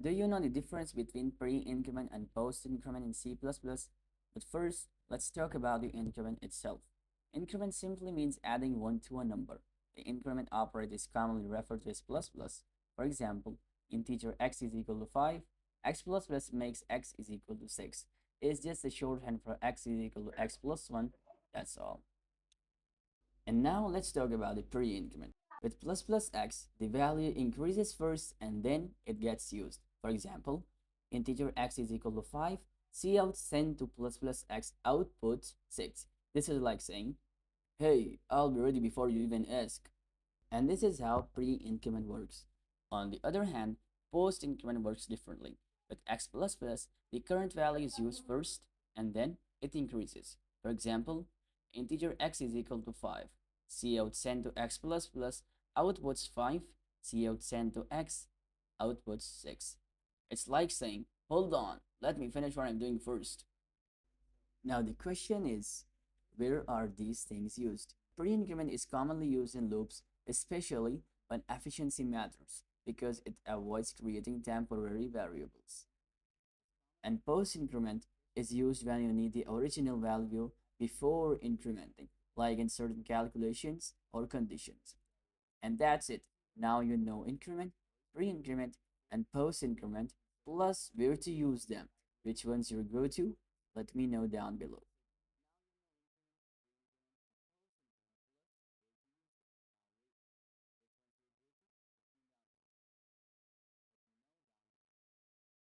Do you know the difference between pre-increment and post-increment in C++? But first, let's talk about the increment itself. Increment simply means adding 1 to a number. The increment operator is commonly referred to as plus plus. For example, integer x is equal to 5, x plus plus makes x is equal to 6. It's just a shorthand for x is equal to x plus 1, that's all. And now let's talk about the pre-increment. With plus plus x, the value increases first and then it gets used. For example, integer x is equal to 5, cout send to plus plus x output 6. This is like saying, hey, I'll be ready before you even ask. And this is how pre-increment works. On the other hand, post-increment works differently. With x plus plus, the current value is used first and then it increases. For example, integer x is equal to 5. Cout send to x plus plus outputs 5. Cout send to x outputs 6. It's like saying, hold on, let me finish what I'm doing first. Now the question is, where are these things used? Pre-increment is commonly used in loops, especially when efficiency matters, because it avoids creating temporary variables. And post-increment is used when you need the original value before incrementing, like in certain calculations or conditions. And that's it. Now you know increment, pre-increment, and post-increment, plus where to use them. Which ones you go to, let me know down below.